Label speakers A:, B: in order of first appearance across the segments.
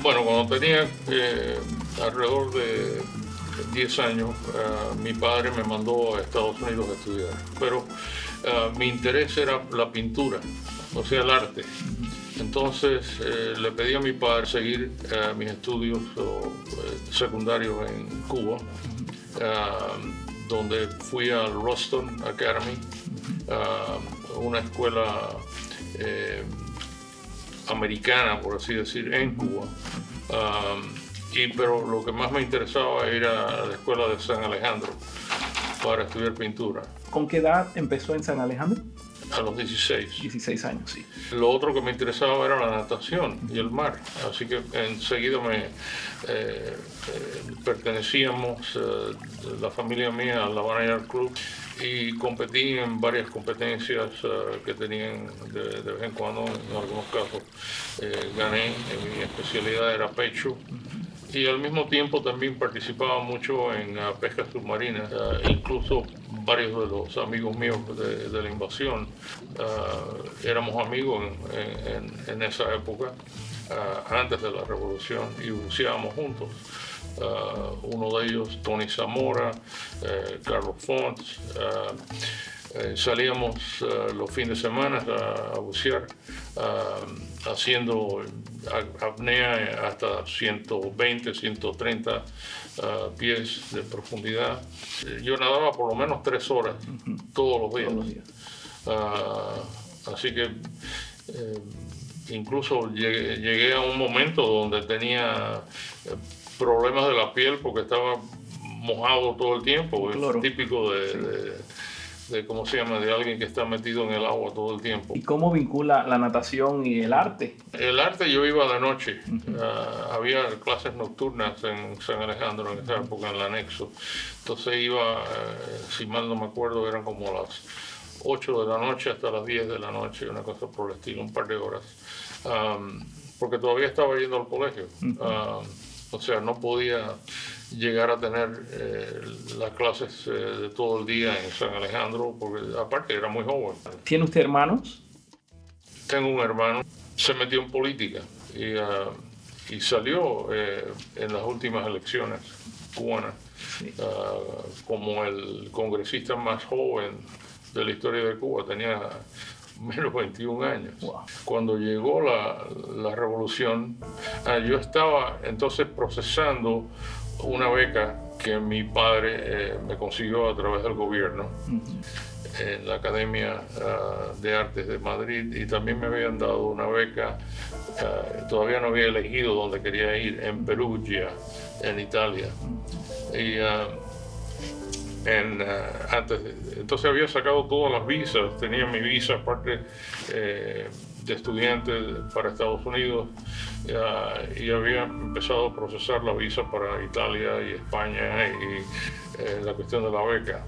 A: Bueno, cuando tenía alrededor de 10 años, mi padre me mandó a Estados Unidos a estudiar, pero mi interés era la pintura, o sea, el arte. Entonces le pedí a mi padre seguir mis estudios secundarios en Cuba, donde fui al Ruston Academy, una escuela americana, por así decir, en Cuba. Pero lo que más me interesaba era la escuela de San Alejandro para estudiar pintura.
B: ¿Con qué edad empezó en San Alejandro?
A: A los 16.
B: 16 años, sí.
A: Lo otro que me interesaba era la natación y el mar, así que enseguida pertenecíamos, la familia mía, al Havana Yacht Club, y competí en varias competencias que tenían de vez en cuando. En algunos casos gané, mi especialidad era pecho. Y al mismo tiempo también participaba mucho en pesca submarina. Incluso varios de los amigos míos de la invasión éramos amigos en esa época, antes de la revolución, y buceábamos juntos. Uno de ellos, Tony Zamora, Carlos Font. Salíamos los fines de semana a bucear, haciendo apnea hasta 120, 130 pies de profundidad. Yo nadaba por lo menos 3 horas todos los días. Así que incluso llegué a un momento donde tenía problemas de la piel porque estaba mojado todo el tiempo.
B: Claro.
A: Es típico de ¿cómo se llama?, de alguien que está metido en el agua todo el tiempo.
B: ¿Y cómo vincula la natación y el arte?
A: El arte yo iba de noche. Había clases nocturnas en San Alejandro en esa época, en el anexo. Entonces iba, si mal no me acuerdo, eran como las 8 de la noche hasta las 10 de la noche, una cosa por el estilo, un par de horas. Porque todavía estaba yendo al colegio. O sea, no podía llegar a tener las clases de todo el día en San Alejandro, porque aparte era muy joven.
B: ¿Tiene usted hermanos?
A: Tengo un hermano, se metió en política y salió en las últimas elecciones cubanas como el congresista más joven de la historia de Cuba. Tenía menos 21 años.
B: Wow.
A: Cuando llegó la revolución, yo estaba entonces procesando una beca que mi padre me consiguió a través del gobierno en la Academia de Artes de Madrid, y también me habían dado una beca, todavía no había elegido dónde quería ir, en Perugia, en Italia. Y entonces había sacado todas las visas, tenía mi visa aparte de estudiante para Estados Unidos, y había empezado a procesar la visa para Italia y España y la cuestión de la beca.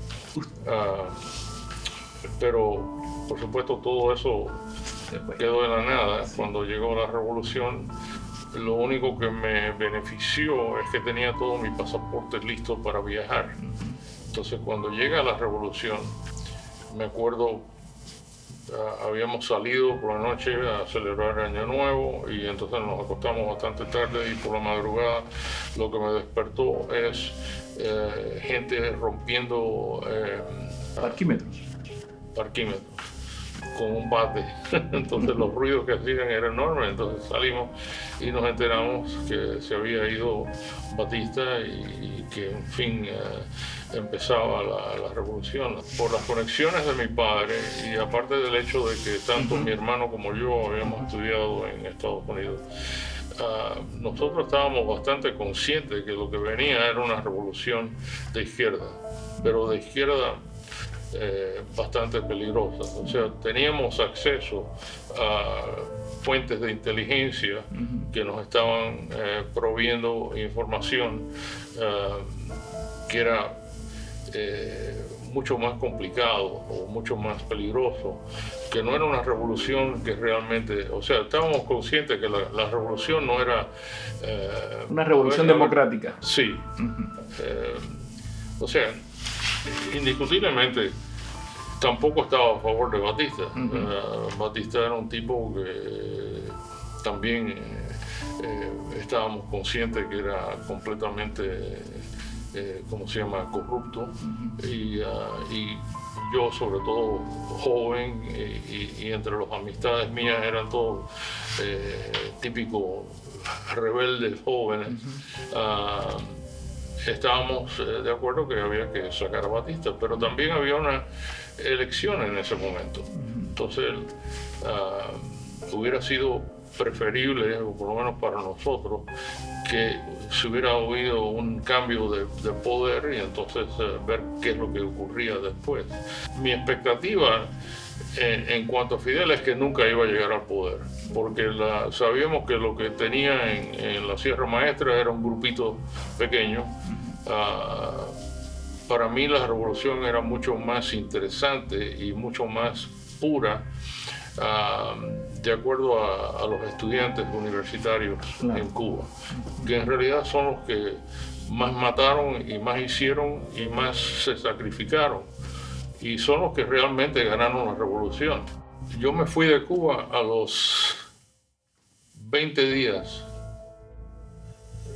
A: Pero por supuesto todo eso quedó en la nada. Cuando llegó la revolución, lo único que me benefició es que tenía todo mi pasaporte listo para viajar. Entonces cuando llega la revolución, me acuerdo, habíamos salido por la noche a celebrar Año Nuevo, y entonces nos acostamos bastante tarde, y por la madrugada lo que me despertó es gente rompiendo parquímetros con un bate. Entonces los ruidos que hacían eran enormes. Entonces salimos y nos enteramos que se había ido Batista y que en fin empezaba la revolución. Por las conexiones de mi padre, y aparte del hecho de que tanto mi hermano como yo habíamos estudiado en Estados Unidos, nosotros estábamos bastante conscientes de que lo que venía era una revolución de izquierda, pero de izquierda bastante peligrosas. O sea, teníamos acceso a fuentes de inteligencia que nos estaban proveyendo información que era mucho más complicado o mucho más peligroso, que no era una revolución que realmente, o sea, estábamos conscientes que la revolución no era
B: una revolución democrática.
A: Sí. O sea, indiscutiblemente tampoco estaba a favor de Batista. Batista era un tipo que también estábamos conscientes que era completamente, ¿cómo se llama?, corrupto. Y yo, sobre todo joven, y entre las amistades mías eran todos típicos rebeldes jóvenes. Estábamos de acuerdo que había que sacar a Batista, pero también había una elección en ese momento. Entonces hubiera sido preferible, o por lo menos para nosotros, que se hubiera habido un cambio de poder y entonces ver qué es lo que ocurría después. Mi expectativa en cuanto a Fidel es que nunca iba a llegar al poder, porque sabíamos que lo que tenía en la Sierra Maestra era un grupito pequeño. Para mí la revolución era mucho más interesante y mucho más pura, de acuerdo a los estudiantes universitarios en Cuba, que en realidad son los que más mataron y más hicieron y más se sacrificaron, y son los que realmente ganaron la revolución. Yo me fui de Cuba a los 20 días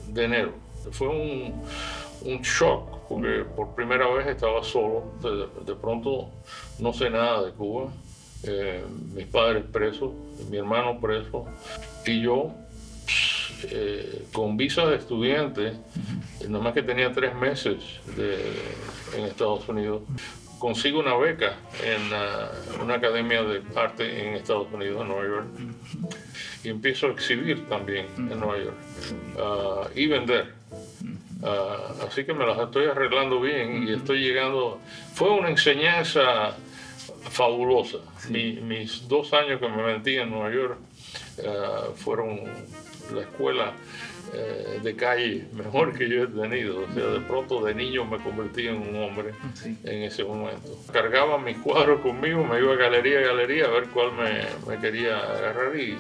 A: de enero. Fue un shock, porque por primera vez estaba solo. De pronto no sé nada de Cuba. Mis padres presos, mi hermano preso, y yo con visa de estudiante, nada más que tenía 3 meses en Estados Unidos, consigo una beca en una academia de arte en Estados Unidos, en Nueva York, y empiezo a exhibir también en Nueva York y vender. Así que me las estoy arreglando bien y estoy llegando. Fue una enseñanza fabulosa. Mis 2 años que me metí en Nueva York fueron la escuela de calle mejor que yo he tenido. O sea, de pronto de niño me convertí en un hombre en ese momento. Cargaba mis cuadros conmigo, me iba a galería a ver cuál me quería agarrar, y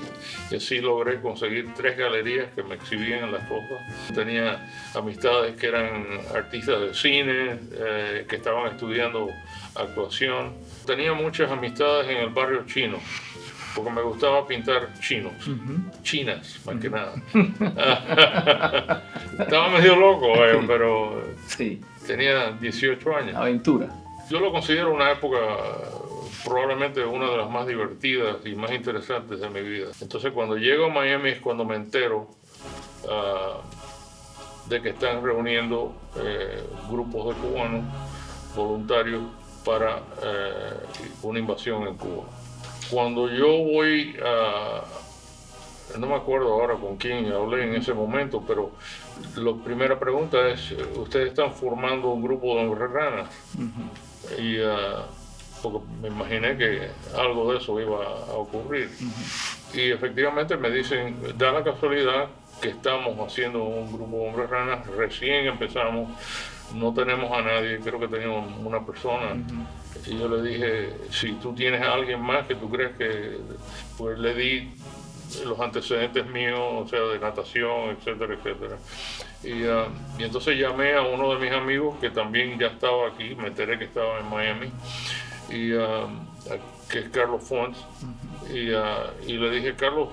A: así logré conseguir 3 galerías que me exhibían las cosas. Tenía amistades que eran artistas de cine, que estaban estudiando actuación. Tenía muchas amistades en el barrio chino, porque me gustaba pintar chinos, chinas, más que nada. Estaba medio loco, pero tenía 18 años.
B: Aventura.
A: Yo lo considero una época, probablemente una de las más divertidas y más interesantes de mi vida. Entonces, cuando llego a Miami es cuando me entero de que están reuniendo grupos de cubanos voluntarios para una invasión en Cuba. Cuando yo voy no me acuerdo ahora con quién hablé en ese momento, pero la primera pregunta es: ¿ustedes están formando un grupo de hombres ranas? Y porque me imaginé que algo de eso iba a ocurrir. Y efectivamente me dicen, da la casualidad que estamos haciendo un grupo de hombres ranas, recién empezamos, no tenemos a nadie, creo que teníamos una persona. Y yo le dije, si tú tienes a alguien más que tú crees que... Pues le di los antecedentes míos, o sea, de natación, etcétera, etcétera. Y entonces llamé a uno de mis amigos que también ya estaba aquí, me enteré que estaba en Miami, que es Carlos Fons, y le dije, Carlos,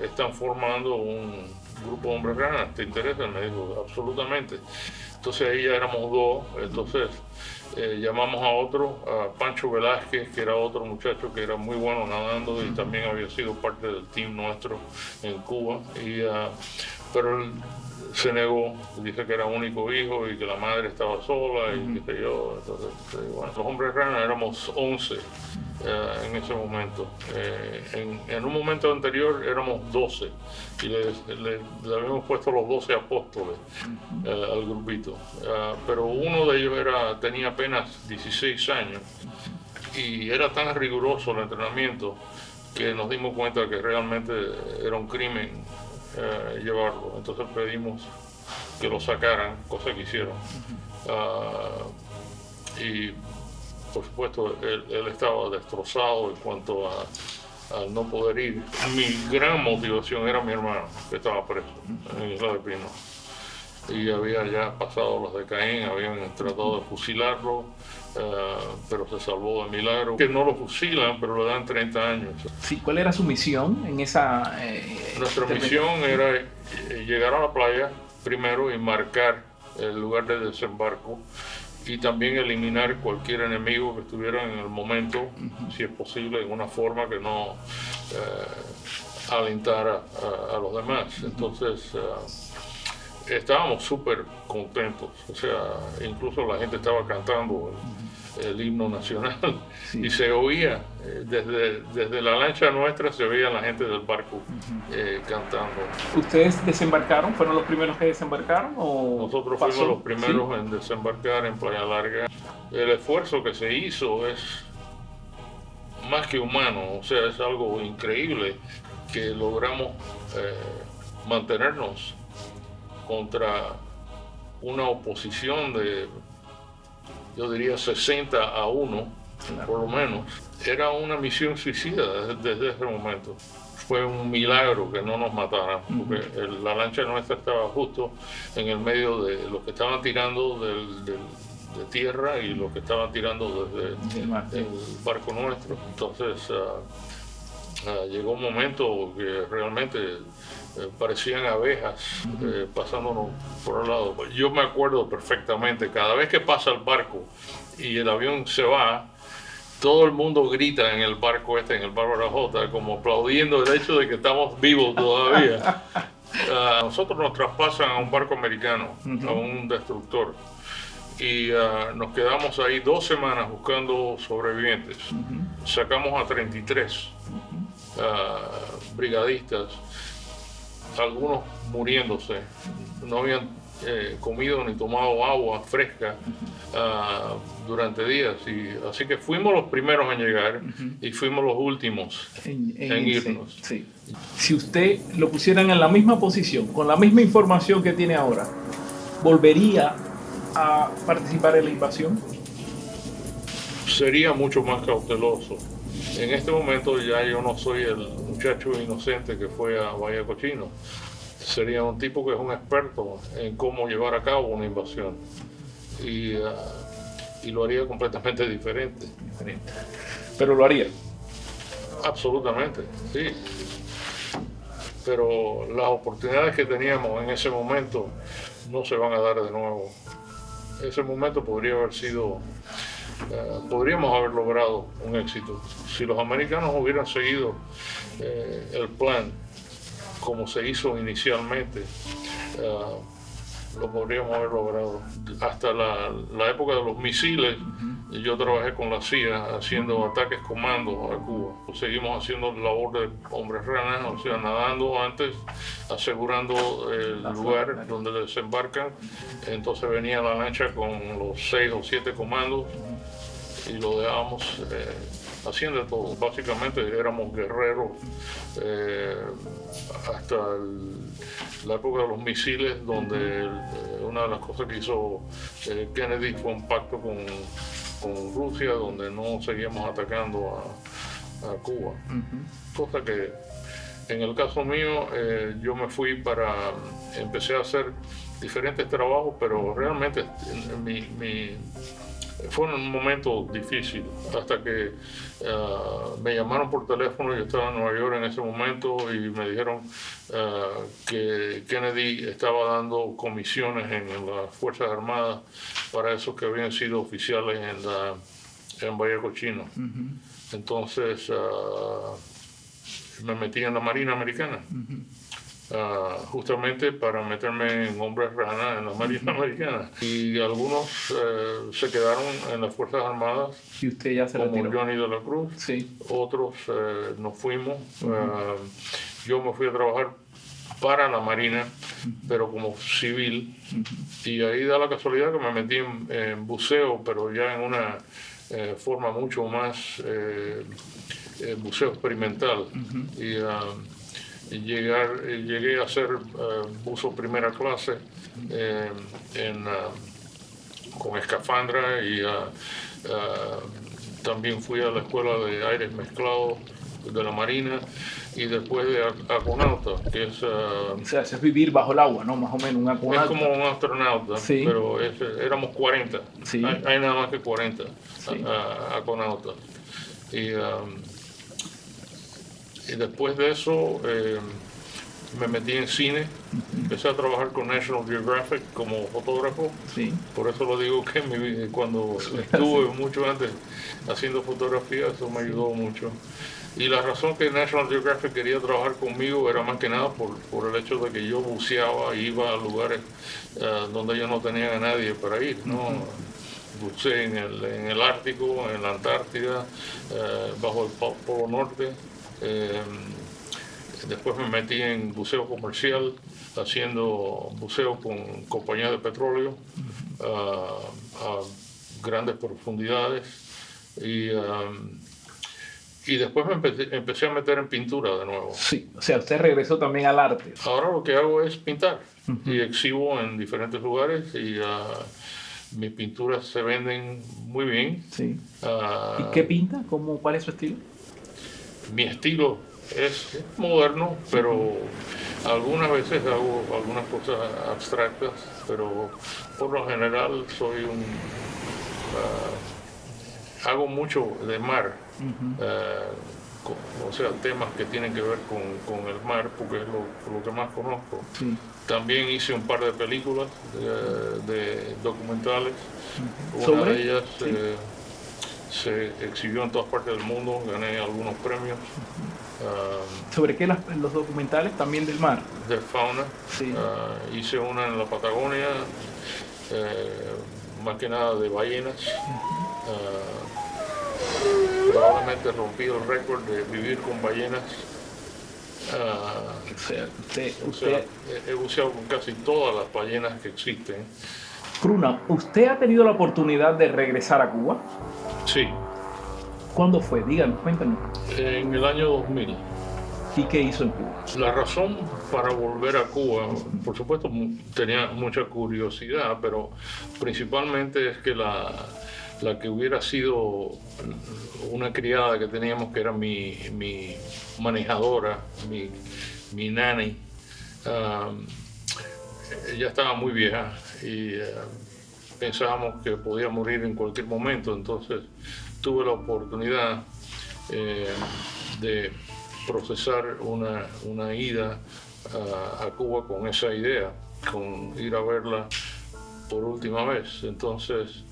A: están formando un grupo de hombres ranas, ¿te interesa? Me dijo, absolutamente. Entonces ahí ya éramos 2, entonces llamamos a otro, a Pancho Velázquez, que era otro muchacho que era muy bueno nadando y también había sido parte del team nuestro en Cuba, pero él se negó, dice que era único hijo y que la madre estaba sola y qué sé yo. Entonces, bueno, los hombres ranas éramos 11 en ese momento. En un momento anterior éramos 12 y le habíamos puesto los 12 apóstoles al grupito. Pero uno de ellos tenía apenas 16 años y era tan riguroso el entrenamiento que nos dimos cuenta que realmente era un crimen llevarlo. Entonces pedimos que lo sacaran, cosa que hicieron. Y por supuesto él estaba destrozado en cuanto a no poder ir. Mi gran motivación era mi hermano, que estaba preso en Isla de Pino. y había ya pasado los de Caín, habían tratado de fusilarlo, pero se salvó de milagro. Que no lo fusilan, pero le dan 30 años.
B: Sí, ¿cuál era su misión en esa?
A: Nuestra misión era llegar a la playa primero y marcar el lugar de desembarco y también eliminar cualquier enemigo que estuviera en el momento, si es posible, en una forma que no alentara a los demás. Entonces estábamos súper contentos, o sea, incluso la gente estaba cantando el himno nacional, sí. Y se oía, desde la lancha nuestra se oía la gente del barco cantando.
B: ¿Ustedes desembarcaron? ¿Fueron los primeros que desembarcaron? ¿O
A: nosotros fuimos los primeros, ¿sí?, en desembarcar en Playa Larga. El esfuerzo que se hizo es más que humano, o sea, es algo increíble que logramos mantenernos contra una oposición de, yo diría, 60-1, por lo menos. Era una misión suicida desde ese momento. Fue un milagro que no nos mataran, porque la lancha nuestra estaba justo en el medio de los que estaban tirando de tierra y los que estaban tirando desde el barco nuestro. Entonces llegó un momento que realmente parecían abejas pasándonos por el lado. Yo me acuerdo perfectamente, cada vez que pasa el barco y el avión se va, todo el mundo grita en el barco en el Bárbara J, como aplaudiendo el hecho de que estamos vivos todavía. Nosotros nos traspasan a un barco americano, a un destructor, y nos quedamos ahí 2 semanas buscando sobrevivientes. Sacamos a 33 brigadistas, algunos muriéndose, no habían comido ni tomado agua fresca durante días, y así que fuimos los primeros en llegar y fuimos los últimos en irnos.
B: Sí. Si usted lo pusieran en la misma posición, con la misma información que tiene ahora, ¿volvería a participar en la invasión?
A: Sería mucho más cauteloso. En este momento ya yo no soy el muchacho inocente que fue a Bahía Cochino. Sería un tipo que es un experto en cómo llevar a cabo una invasión. Y lo haría completamente diferente.
B: ¿Pero lo haría?
A: Absolutamente, sí. Pero las oportunidades que teníamos en ese momento no se van a dar de nuevo. Ese momento podría haber sido... podríamos haber logrado un éxito. Si los americanos hubieran seguido el plan como se hizo inicialmente, lo podríamos haber logrado. Hasta la época de los misiles, yo trabajé con la CIA haciendo ataques comandos a Cuba. Seguimos haciendo labor de hombres rana, o sea, nadando antes, asegurando el lugar donde desembarcan. Entonces venía la lancha con los 6 o 7 comandos y lo dejábamos haciendo todo. Básicamente éramos guerreros hasta la época de los misiles, donde una de las cosas que hizo Kennedy fue un pacto con Rusia, donde no seguíamos atacando a Cuba. Cosa que en el caso mío yo me fui empecé a hacer diferentes trabajos, pero realmente fue un momento difícil hasta que me llamaron por teléfono. Yo estaba en Nueva York en ese momento y me dijeron que Kennedy estaba dando comisiones en las Fuerzas Armadas para esos que habían sido oficiales en Bahía Cochino. Entonces me metí en la Marina Americana. Justamente para meterme en hombres rana en la Marina Americana. Y algunos se quedaron en las Fuerzas Armadas,
B: y usted ya se
A: como
B: retiró.
A: Johnny de la Cruz.
B: Sí.
A: Otros nos fuimos. Yo me fui a trabajar para la Marina, pero como civil. Y ahí da la casualidad que me metí en buceo, pero ya en una forma mucho más buceo experimental. Llegué a hacer buzo primera clase con escafandra, y también fui a la escuela de aires mezclados de la Marina y después de aconauta, que es...
B: O sea, es vivir bajo el agua, ¿no? Más o menos un
A: es
B: aconauta.
A: como un astronauta,
B: Sí.
A: pero éramos 40.
B: Sí.
A: Hay nada más que 40
B: Sí.
A: aconautas. Y después de eso me metí en cine, empecé a trabajar con National Geographic como fotógrafo.
B: Sí.
A: Por eso lo digo que cuando estuve mucho antes haciendo fotografía, eso me ayudó mucho. Y la razón que National Geographic quería trabajar conmigo era más que nada por el hecho de que yo buceaba y iba a lugares donde ellos no tenían a nadie para ir, ¿no? Buceé en el Ártico, en la Antártida, bajo el Polo Norte. Después me metí en buceo comercial, haciendo buceo con compañías de petróleo a grandes profundidades. Y después me empecé a meter en pintura de nuevo.
B: Sí, o sea, usted regresó también al arte.
A: Ahora lo que hago es pintar y exhibo en diferentes lugares y mis pinturas se venden muy bien.
B: Sí. ¿Y qué pinta? ¿Cuál es su estilo?
A: Mi estilo es moderno, pero algunas veces hago algunas cosas abstractas, pero por lo general hago mucho de mar, o sea, temas que tienen que ver con el mar, porque es lo que más conozco.
B: Sí.
A: También hice un par de películas, de documentales.
B: ¿Sobre?
A: Una de ellas se exhibió en todas partes del mundo, gané algunos premios.
B: ¿Sobre qué los documentales también del mar?
A: De fauna.
B: Sí.
A: Hice una en la Patagonia, más que nada de ballenas. Probablemente rompí el récord de vivir con ballenas.
B: O sea,
A: he buceado con casi todas las ballenas que existen.
B: Pruna, ¿usted ha tenido la oportunidad de regresar a Cuba?
A: Sí,
B: ¿Cuándo fue? Díganos, cuéntanos.
A: en el año 2000.
B: ¿Y qué hizo en Cuba?
A: La razón para volver a Cuba, por supuesto, tenía mucha curiosidad, pero principalmente es que la que hubiera sido una criada que teníamos, que era mi manejadora, mi nanny, ella estaba muy vieja y pensábamos que podía morir en cualquier momento, entonces tuve la oportunidad de procesar una ida a Cuba con esa idea, con ir a verla por última vez. Entonces,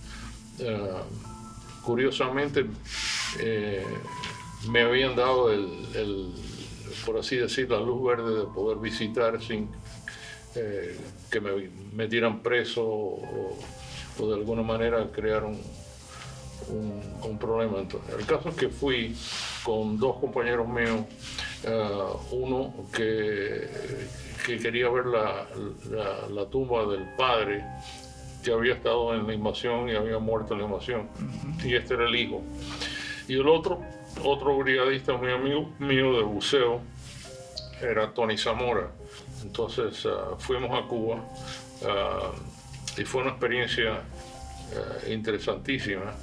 A: curiosamente, me habían dado por así decir, la luz verde de poder visitar sin que me metieran preso o de alguna manera crear un problema. Entonces, el caso es que fui con dos compañeros míos, uno que quería ver la tumba del padre que había estado en la invasión y había muerto en la invasión, y este era el hijo. Y el otro brigadista muy amigo mío de buceo era Tony Zamora. Entonces fuimos a Cuba y fue una experiencia interesantísima,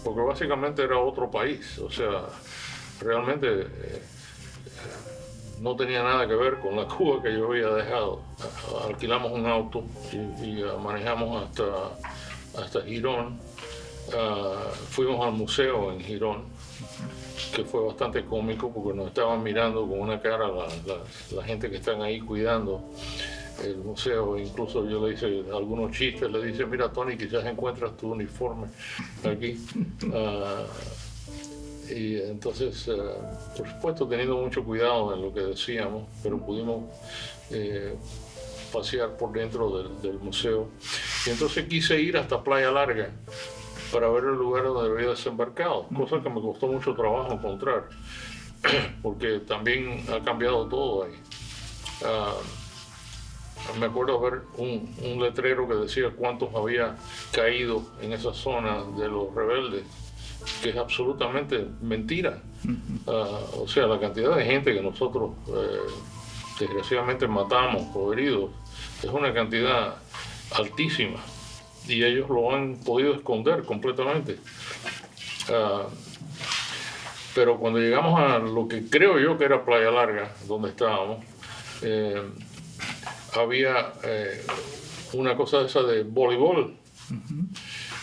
A: porque básicamente era otro país, o sea, realmente no tenía nada que ver con la Cuba que yo había dejado. Alquilamos un auto y manejamos hasta Girón. Fuimos al museo en Girón, que fue bastante cómico porque nos estaban mirando con una cara la gente que están ahí cuidando el museo. Incluso yo le hice algunos chistes, le dice: mira, Tony, quizás encuentras tu uniforme aquí. Y entonces, por supuesto, teniendo mucho cuidado en lo que decíamos, pero pudimos pasear por dentro del museo. Y entonces quise ir hasta Playa Larga para ver el lugar donde había desembarcado, cosa que me costó mucho trabajo encontrar, porque también ha cambiado todo ahí. Me acuerdo ver un letrero que decía cuántos había caído en esa zona de los rebeldes, que es absolutamente mentira. O sea, la cantidad de gente que nosotros desgraciadamente matamos o heridos es una cantidad altísima, y ellos lo han podido esconder completamente. Pero cuando llegamos a lo que creo yo que era Playa Larga, donde estábamos, había una cosa esa de voleibol,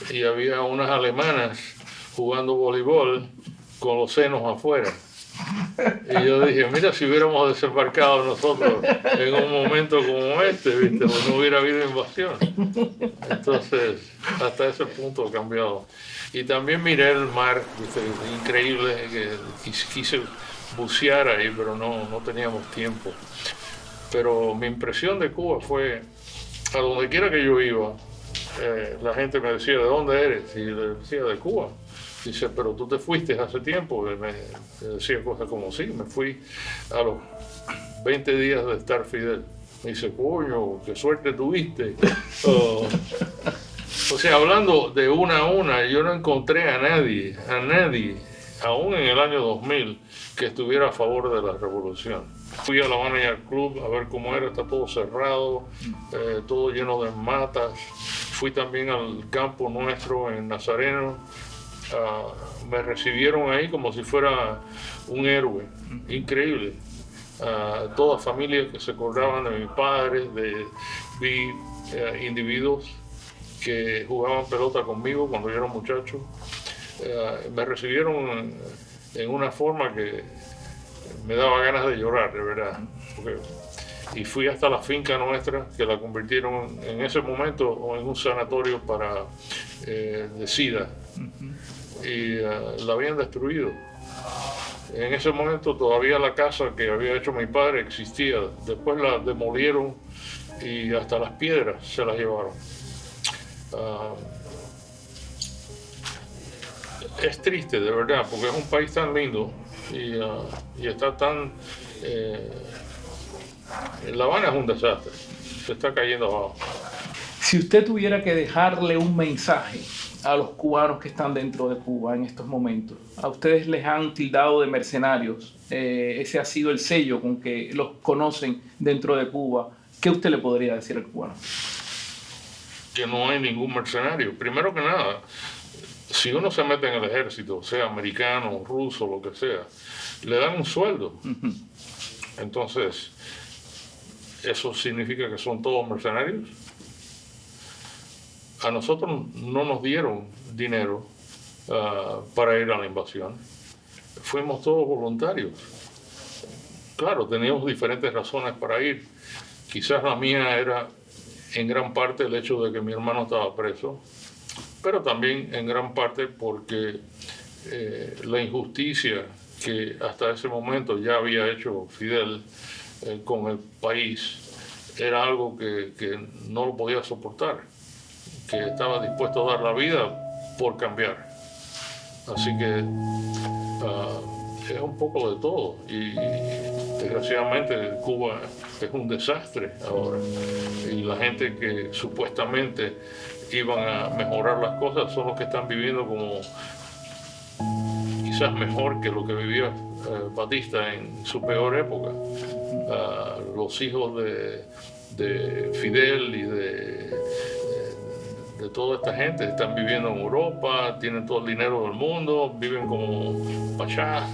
A: y había unas alemanas jugando voleibol con los senos afuera. Y yo dije, mira, si hubiéramos desembarcado nosotros en un momento como este, ¿viste? Pues no hubiera habido invasión. Entonces, hasta ese punto ha cambiado. Y también miré el mar, ¿viste? Increíble, que quise bucear ahí, pero no teníamos tiempo. Pero mi impresión de Cuba fue, a donde quiera que yo iba, la gente me decía, ¿de dónde eres? Y le decía, de Cuba. Dice, pero tú te fuiste hace tiempo. Y me decía cosas como, sí, me fui a los 20 días de estar Fidel. Me dice, coño, qué suerte tuviste. O sea, hablando de una a una, yo no encontré a nadie, aún en el año 2000, que estuviera a favor de la revolución. Fui a la Habana Yacht Club a ver cómo era, está todo cerrado, todo lleno de matas. Fui también al campo nuestro en Nazareno. Me recibieron ahí como si fuera un héroe, increíble. Todas familias que se acordaban de mis padres, vi individuos que jugaban pelota conmigo cuando yo era un muchacho. Me recibieron en una forma que me daba ganas de llorar, de verdad. Y fui hasta la finca nuestra, que la convirtieron en ese momento en un sanatorio para de SIDA. Y la habían destruido. En ese momento todavía la casa que había hecho mi padre existía. Después la demolieron y hasta las piedras se las llevaron. Es triste, de verdad, porque es un país tan lindo y está tan... La Habana es un desastre, se está cayendo abajo.
B: Si usted tuviera que dejarle un mensaje a los cubanos que están dentro de Cuba en estos momentos, a ustedes les han tildado de mercenarios, ese ha sido el sello con que los conocen dentro de Cuba, ¿qué usted le podría decir al cubano?
A: Que no hay ningún mercenario. Primero que nada, si uno se mete en el ejército, sea americano, ruso, lo que sea, le dan un sueldo. Entonces, ¿eso significa que son todos mercenarios? A nosotros no nos dieron dinero para ir a la invasión. Fuimos todos voluntarios. Claro, teníamos diferentes razones para ir. Quizás la mía era en gran parte el hecho de que mi hermano estaba preso, pero también en gran parte porque la injusticia que hasta ese momento ya había hecho Fidel con el país era algo que no lo podía soportar, que estaba dispuesto a dar la vida por cambiar. Así que es un poco de todo y desgraciadamente Cuba es un desastre ahora y la gente que supuestamente iban a mejorar las cosas son los que están viviendo como quizás mejor que lo que vivía Batista en su peor época. Los hijos de Fidel y de toda esta gente están viviendo en Europa, tienen todo el dinero del mundo, viven como pachás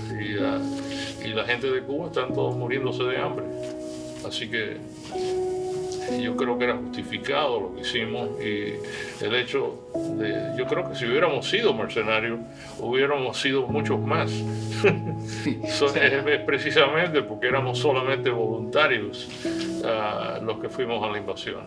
A: y la gente de Cuba están todos muriéndose de hambre. Así que yo creo que era justificado lo que hicimos y el hecho de, yo creo que si hubiéramos sido mercenarios, hubiéramos sido muchos más. Es precisamente porque éramos solamente voluntarios los que fuimos a la invasión.